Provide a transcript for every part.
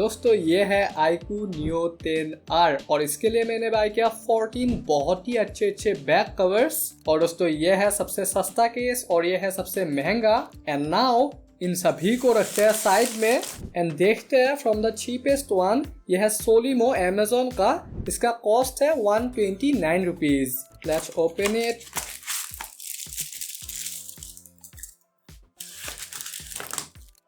दोस्तों ये है iQOO Neo 10R और इसके लिए मैंने बाय किया 14 बहुत ही अच्छे बैक कवर्स। और दोस्तों ये है सबसे सस्ता केस और ये है सबसे महंगा। एंड नाउ इन सभी को रखते हैं साइड में एंड देखते हैं फ्रॉम द चीपेस्ट वन। ये है सोलिमो अमेज़न का। इसका कॉस्ट है 129 rupees. Let's open it.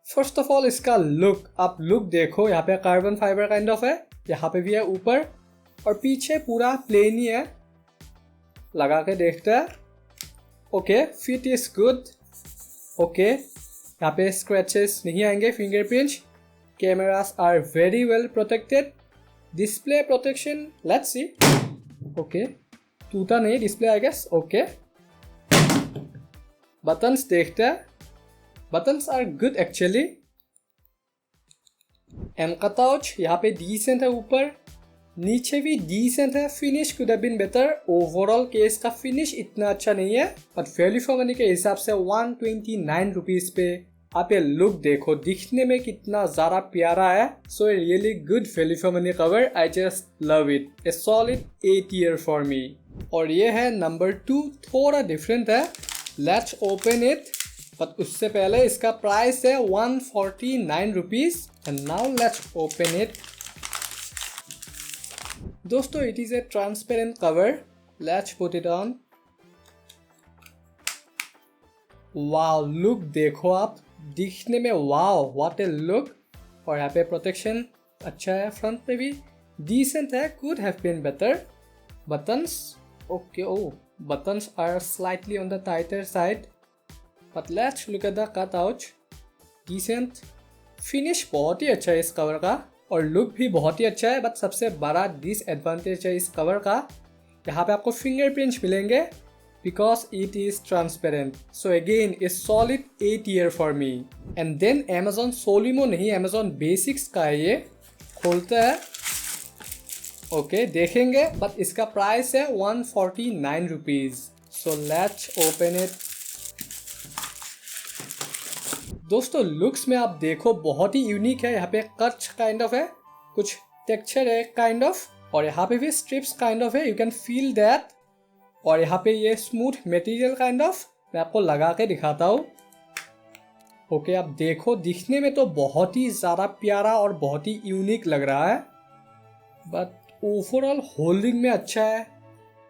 First of all इसका लुक, आप लुक देखो। यहाँ पे कार्बन फाइबर काइंड ऑफ है, यहाँ पे भी है ऊपर और पीछे पूरा प्लेन ही है। लगा के देखते हैं। Okay, fit is good. Okay, यहाँ पे स्क्रैचेस नहीं आएंगे, fingerprint. Cameras are very well protected. Display protection, let's see. Okay, टूटा नहीं display I guess. Okay, buttons देखते हैं। Buttons are good actually. And cutouts यहाँ पे decent है ऊपर, नीचे भी decent है। Finish could have been better. Overall case का finish इतना अच्छा नहीं है, but value for money के हिसाब से 129 रुपीज पे आप ये लुक देखो, दिखने में कितना ज़्यादा प्यारा है। So a really good value for money cover. I just love it. A solid 8 tier for me. और ये है नंबर 2, थोड़ा different है। Let's open it. बट उससे पहले इसका प्राइस है 149 rupees. And now let's open it. दोस्तों it is a transparent cover. Let's put it on. Wow, look देखो आप, दिखने में वाओ, व्हाट ए लुक। और यहाँ पे प्रोटेक्शन अच्छा है, फ्रंट पे भी डिसेंट है, could have been better. Buttons okay, oh buttons are slightly on the tighter side. But let's look at the cutout. Decent. Finish बहुत ही अच्छा है इस कवर का और लुक भी बहुत ही अच्छा है। बट सबसे बड़ा डिसएडवांटेज है इस कवर का, यहाँ पे आपको फिंगरप्रिंट्स मिलेंगे because it is transparent. So again a solid 8 tier for me. And then Amazon Solimo नहीं, अमेज़न बेसिक्स का है ये। खोलते हैं। ओके, देखेंगे। बट इसका प्राइस है 149 rupees. So let's open it. दोस्तों लुक्स में आप देखो बहुत ही यूनिक है। यहाँ पे कच काइंड ऑफ है, कुछ टेक्सचर है काइंड ऑफ, और यहाँ पे भी स्ट्रिप्स काइंड ऑफ है, यू कैन फील दैट। और यहाँ पे ये स्मूथ मटेरियल काइंड ऑफ, मैं आपको लगा के दिखाता हूँ। ओके, आप देखो, दिखने में तो बहुत ही ज़्यादा प्यारा और बहुत ही यूनिक लग रहा है। बट ओवरऑल होल्डिंग में अच्छा है।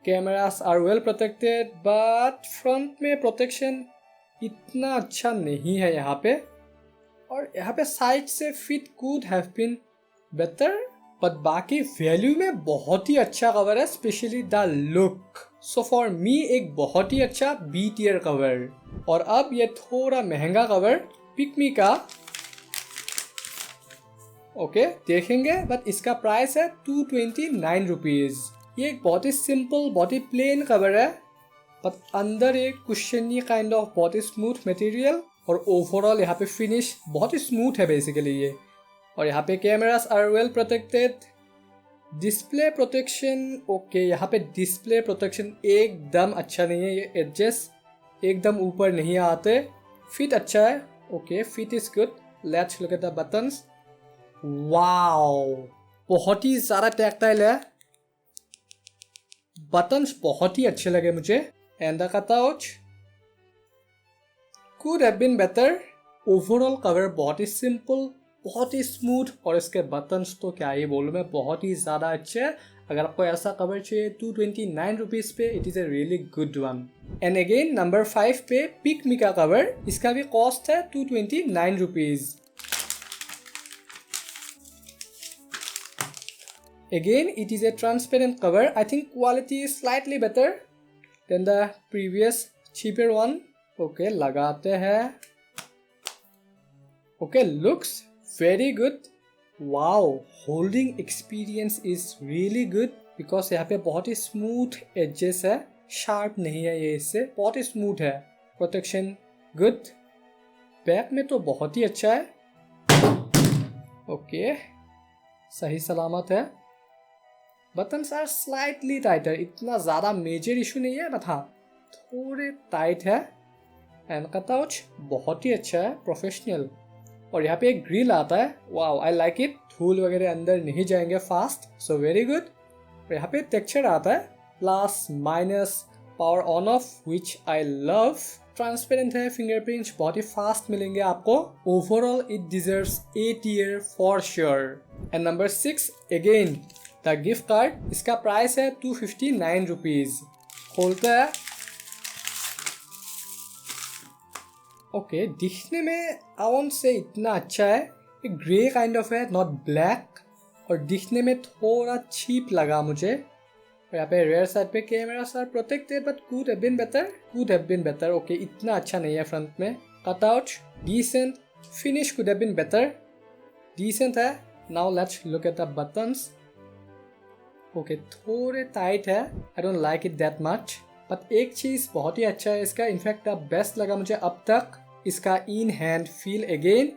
Cameras are well protected but front में प्रोटेक्शन इतना अच्छा नहीं है यहाँ पे। और यहाँ पे साइड से fit could have been better, but बाकी वैल्यू में बहुत ही अच्छा कवर है, specially the look. So for me एक बहुत ही अच्छा बी टियर कवर। और अब ये थोड़ा महंगा कवर पिकमी का। ओके, देखेंगे। बट इसका प्राइस है 229 रुपीज। ये एक बहुत ही सिंपल, बहुत ही प्लेन कवर है, बट अंदर एक कुशनी काइंड ऑफ बहुत ही स्मूथ मटेरियल। और ओवरऑल यहाँ पे फिनिश बहुत ही स्मूथ है बेसिकली ये। और यहाँ पे cameras are well protected. Display protection okay, यहाँ पे डिस्प्ले प्रोटेक्शन एकदम अच्छा नहीं है। ये एडजस्ट एकदम ऊपर नहीं आते। फिट अच्छा है। Okay, fit is good. Let's look at the buttons. Wow, बहुत ही ज़्यादा टैक्टाइल है। बटन्स बहुत ही अच्छे लगे मुझे। And the cutout could have been better. Overall cover बहुत ही simple, बहुत ही smooth। और इसके buttons तो क्या ही बोलूँ मैं, बहुत ही ज़्यादा अच्छे हैं। अगर आपको ऐसा कवर चाहिए 229 रुपीज़ पे, it is a really good one. And again number 5 पे पिकमी का कवर, इसका भी कॉस्ट है 229 rupees. Again it is a transparent cover. I think quality is slightly better than the previous cheaper one. Okay, लगाते हैं। Okay, looks very good. Wow, holding experience is really good because यहाँ पे बहुत ही smooth edges है, sharp नहीं है ये, इससे बहुत ही smooth है। Protection good. बैक में तो बहुत ही अच्छा है। Okay, सही सलामत है। बटन्स आर स्लाइटली टाइटर, इतना ज़्यादा मेजर इशू नहीं है, बट हाँ थोड़े टाइट है। एंड कटआउट बहुत ही अच्छा है, प्रोफेशनल। और यहाँ पे एक ग्रिल आता है, वाओ आई लाइक इट, धूल वगैरह अंदर नहीं जाएंगे फास्ट, सो वेरी गुड। और यहाँ पे टेक्सचर आता है plus minus power on of which I love. Transparent है, फिंगरप्रिंट्स बहुत ही फास्ट मिलेंगे आपको। Overall it deserves A tier for sure. And number 6 again the gift card. इसका प्राइस है 259 रुपीज। खोलते हैं। ओके, दिखने में आवन से इतना अच्छा है, एक ग्रे काइंड ऑफ है, नॉट ब्लैक, और दिखने में थोड़ा चीप लगा मुझे। और यहाँ पे रेयर साइड पे cameras are protected but could have been better. Okay, इतना अच्छा नहीं है फ्रंट में। Cutout decent, finish could have been better, decent है। Now let's look at the buttons. Okay, थोड़े टाइट है, I don't like it that much, but एक चीज बहुत ही अच्छा है इसका, इनफैक्ट द बेस्ट लगा मुझे अब तक, इसका इन हैंड फील। अगेन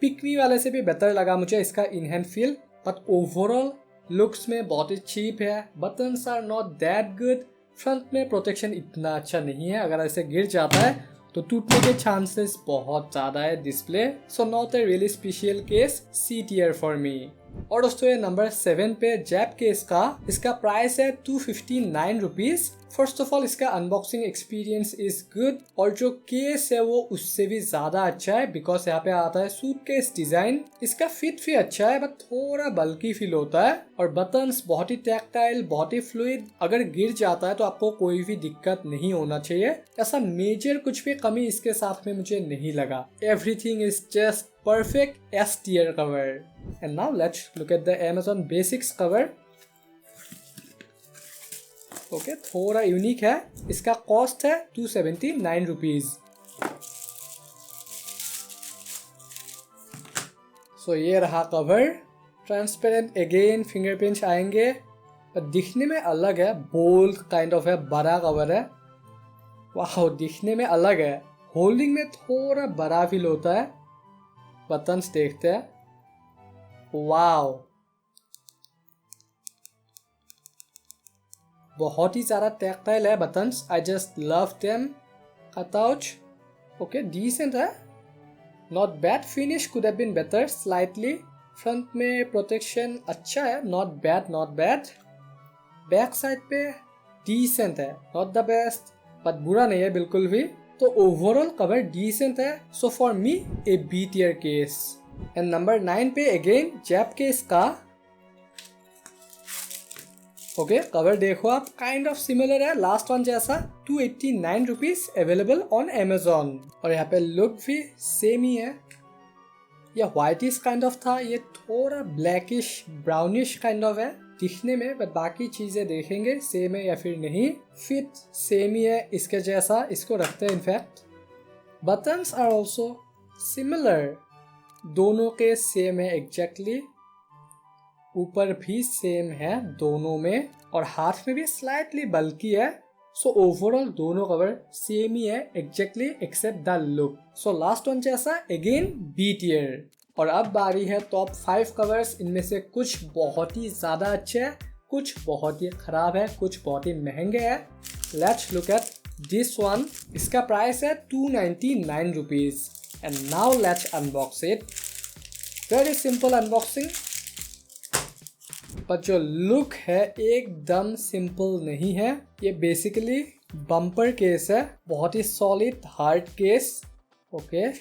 पिकनी वाले से भी बेटर लगा मुझे इसका in hand feel, but overall looks में बहुत ही चीप है। Buttons are not that good, front में प्रोटेक्शन इतना अच्छा नहीं है, अगर ऐसे गिर जाता है तो टूटने के चांसेस बहुत ज़्यादा है display. So not a really special case, C tier for me. और दोस्तों ये नंबर 7 पे जैप केस का, इसका प्राइस है 259 रुपीज। फर्स्ट ऑफ ऑल इसका अनबॉक्सिंग एक्सपीरियंस इज गुड, और जो केस है वो उससे भी ज्यादा अच्छा है, बिकॉज यहाँ पे आता है सूटकेस डिजाइन। इसका फिट भी अच्छा है बट थोड़ा बल्कि फील होता है, और बटन्स बहुत ही टैक्टाइल, बहुत ही फ्लूइड, अगर गिर जाता है तो आपको कोई भी दिक्कत नहीं होना चाहिए। ऐसा मेजर कुछ भी कमी इसके साथ में मुझे नहीं लगा। Everything is just perfect S tier cover. And now let's look at the Amazon Basics cover. Okay, थोड़ा यूनिक है, इसका कॉस्ट है 279 रुपीज। सो ये रहा कवर, ट्रांसपेरेंट, अगेन फिंगरप्रिंट्स आएंगे, पर दिखने में अलग है, बोल्ड काइंड ऑफ है, बड़ा कवर है। वाह, दिखने में अलग है, होल्डिंग में थोड़ा बड़ा फील होता है। बटन्स देखते हैं, वाओ बहुत ही सारा टैक्टाइल है buttons, I just love them. Cutout okay decent है, not bad, finish could have been better slightly. Front में प्रोटेक्शन अच्छा है, नॉट बैड। बैक साइड पे डिसेंट है, नॉट द बेस्ट बट बुरा नहीं है बिल्कुल भी। तो ओवरऑल कवर डिसेंट है, सो for me A B tier case. And number 9 पे अगेन जैप केस का। ओके, कवर देखो आप, काइंड ऑफ सिमिलर है लास्ट वन जैसा। 289 रुपीज, अवेलेबल ऑन Amazon। और यहाँ पे लुक भी सेम ही है, यह व्हाइटिश काइंड ऑफ था, ये थोड़ा ब्लैकिश ब्राउनिश काइंड ऑफ है दिखने में, बट बाकी चीजें देखेंगे सेम है या फिर नहीं। फिट सेम ही है इसके जैसा, इसको रखते हैं in fact. Buttons are also similar, दोनों के सेम है एग्जैक्टली, ऊपर भी सेम है दोनों में, और हाथ में भी स्लाइटली बल्कि है। सो ओवरऑल दोनों कवर सेम ही है exactly except the look. So last one जैसा अगेन B tier। और अब बारी है टॉप 5 कवर्स। इनमें से कुछ बहुत ही ज्यादा अच्छे हैं, कुछ बहुत ही खराब है, कुछ बहुत ही महंगे हैं। Let's look at this one. इसका प्राइस है 299 rupees. And now let's unbox it. Very simple unboxing, पर जो लुक है एकदम सिंपल नहीं है। ये बेसिकली बम्पर केस है, बहुत ही solid hard case. Okay,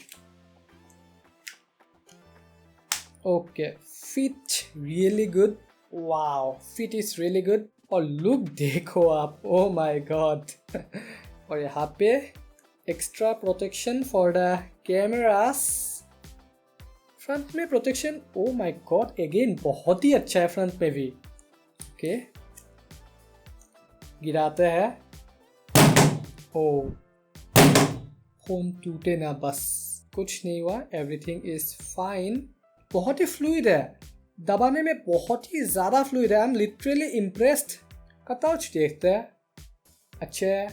fit really good, wow fit is really good. और लुक देखो आप, ओ माय गॉड। और यहाँ पे extra protection for the cameras, front में protection, oh my god again बहुत ही अच्छा है फ्रंट में भी। ओके, गिराते हैं, ओ फोन टूटे ना बस, कुछ नहीं हुआ, एवरीथिंग इज फाइन। बहुत ही फ्लूइड है, दबाने में बहुत ही ज़्यादा फ्लूइड है, I am literally impressed. Cutout देखते हैं, अच्छे है,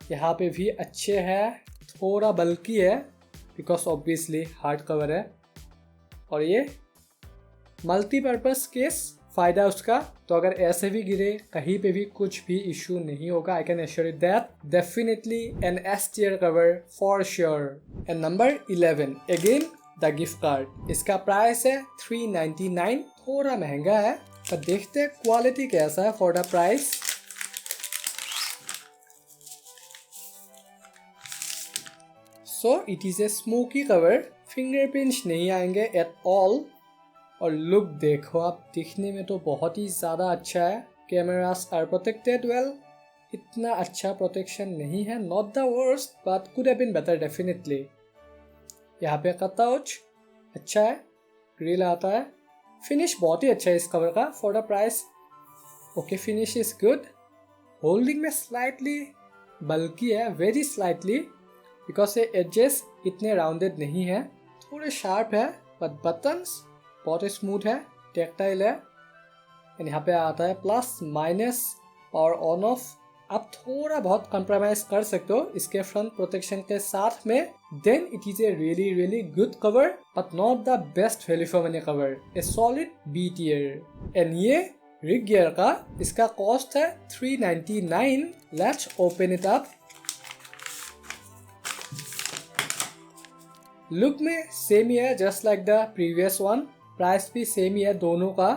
यहाँ पे भी अच्छे है, थोड़ा बल्कि है बिकॉज ऑब्वियसली हार्ड कवर है। और ये मल्टीपर्पज़ केस, फ़ायदा उसका, तो अगर ऐसे भी गिरे कहीं पे भी कुछ भी इशू नहीं होगा। I can assure you that, definitely an S tier cover for sure. And number 11 again the gift card. इसका प्राइस है 399, थोड़ा महंगा है पर देखते हैं क्वालिटी कैसा है for the price. So it is A smoky cover, fingerprints नहीं आएंगे एट ऑल। और लुक देखो आप, दिखने में तो बहुत ही ज़्यादा अच्छा है। कैमरास आर प्रोटेक्टेड वेल, इतना अच्छा प्रोटेक्शन नहीं है, not the worst but could have been better definitely. यहाँ पे कटआउट अच्छा है, ग्रिल आता है, फिनिश बहुत ही अच्छा है इस कवर का for the price. Okay, finish is good. Holding में स्लाइटली बल्कि है, वेरी स्लाइटली, बिकॉज ये एजेस इतने राउंडेड नहीं है, थोड़े शार्प है, बट बटन्स बहुत स्मूथ है, टेक्टाइल है। एंड यहाँ पे आता है प्लस माइनस और ऑन ऑफ। आप थोड़ा बहुत कंप्रोमाइज कर सकते हो इसके फ्रंट प्रोटेक्शन के साथ में, then it is a really really good cover but not the best value for money cover, a solid B tier. And ये रिग गियर का इसका कॉस्ट है 399। Let's open it up. Look में same ही है just like the previous one, price भी same ही है दोनों का।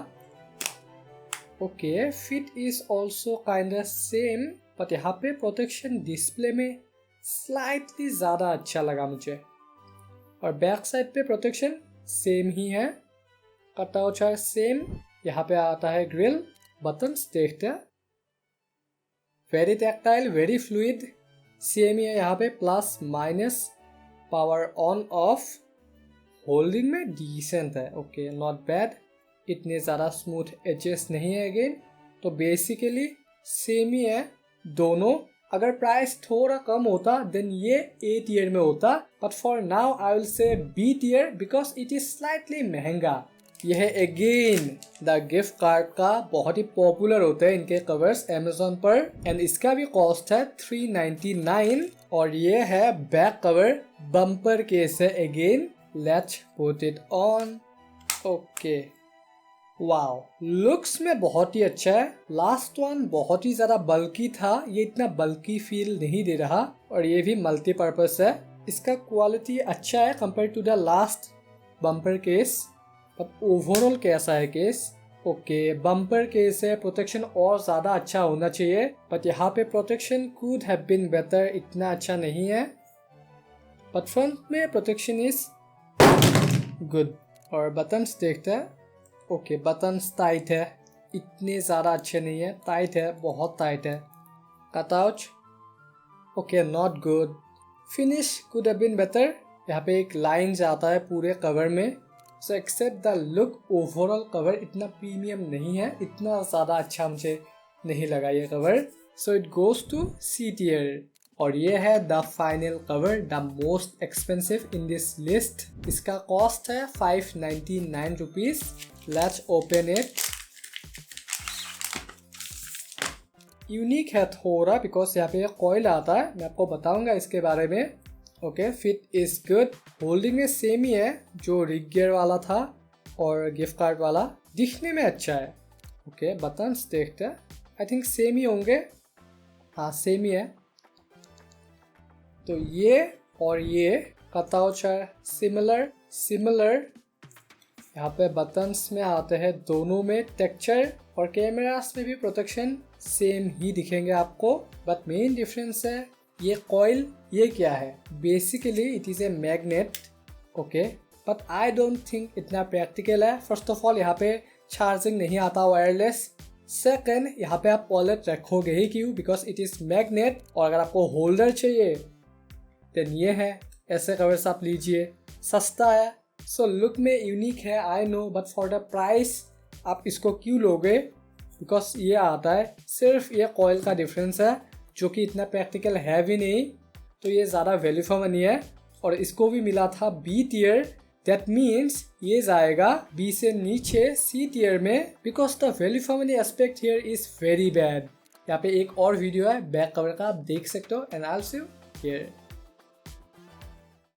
Okay, fit is also kind same, but यहाँ पे प्रोटेक्शन डिस्प्ले में स्लाइटली ज़्यादा अच्छा लगा मुझे। और बैक साइड पे प्रोटेक्शन सेम ही है, कटआउट है सेम। यहाँ पे आता है ग्रिल, बटन्स देखते हैं, very tactile, very fluid, same ही है यहाँ पे, plus minus, power on off. Holding में डिसेंट है, ओके नॉट बैड, इतने ज़्यादा स्मूथ एजेस नहीं है अगेन, तो बेसिकली सेम ही है दोनों। अगर प्राइस थोड़ा कम होता देन ये ए टियर में होता, but for now I will say B tier because it is slightly महंगा। यह है अगेन द गिफ्ट कार्ड का, बहुत ही पॉपुलर होते हैं इनके कवर्स अमेजोन पर, एंड इसका भी कॉस्ट है 399। और ये है बैक कवर, बम्पर केस है again. Let's put it on. Okay, wow, looks में बहुत ही अच्छा है। लास्ट वन बहुत ही ज्यादा बल्की था, ये इतना बल्की फील नहीं दे रहा, और ये भी मल्टीपर्पज है। इसका क्वालिटी अच्छा है compare to the last bumper case, but overall कैसा है केस? ओके, बम्पर केस है, प्रोटेक्शन और ज्यादा अच्छा होना चाहिए, बट यहाँ पे protection could have been better, इतना अच्छा नहीं है। बट फ्रंट में प्रोटेक्शन इज गुड। और बटन्स देखते हैं। ओके, बटन्स टाइट है, इतने ज़्यादा अच्छे नहीं है, टाइट है, बहुत टाइट है। Cutout okay not good. Finish could have been better. यहाँ पे एक लाइन आता है पूरे कवर में, so except the look, overall cover इतना प्रीमियम नहीं है, इतना ज़्यादा अच्छा मुझे नहीं लगा ये cover, so it goes to C tier. और ये है the final cover, the most expensive in this list. इसका कॉस्ट है 599 rupees. Let's open it. Unique है थोड़ा बिकॉज यहाँ पे एक कॉइल आता है, मैं आपको बताऊंगा इसके बारे में। Okay, fit is good. Holding में सेम ही है जो रिग गियर वाला था और गिफ्ट कार्ड वाला, दिखने में अच्छा है। ओके, बटन्स देखते हैं, आई थिंक सेम ही होंगे, हाँ सेम ही है। तो ये और ये कटआउट है सिमिलर। यहाँ पे बटन्स में आते हैं दोनों में टेक्सचर, और कैमरास में भी प्रोटेक्शन सेम ही दिखेंगे आपको, बट मेन डिफरेंस है ये कॉइल, ये क्या है? Basically it is a magnet. Okay, but I don't think इतना प्रैक्टिकल है। फर्स्ट ऑफ ऑल यहाँ पे चार्जिंग नहीं आता वायरलेस। सेकंड, यहाँ पे आप वॉलेट रखोगे ही क्यों? Because it is magnet. और अगर आपको होल्डर चाहिए देन ये है, ऐसे कवर्स आप लीजिए, सस्ता है। सो लुक में यूनिक है I know, but for the price आप इसको क्यों लोगे? बिकॉज ये आता है, सिर्फ ये कॉइल का डिफरेंस है जो कि इतना प्रैक्टिकल है भी नहीं, तो ये ज़्यादा वैल्यू फॉर मनी है। और इसको भी मिला था बी टियर, दैट मीन्स ये जाएगा बी से नीचे सी टियर में, because the value for money aspect here is very bad. यहाँ पे एक और वीडियो है बैक कवर का, आप देख सकते हो, and I will see you here.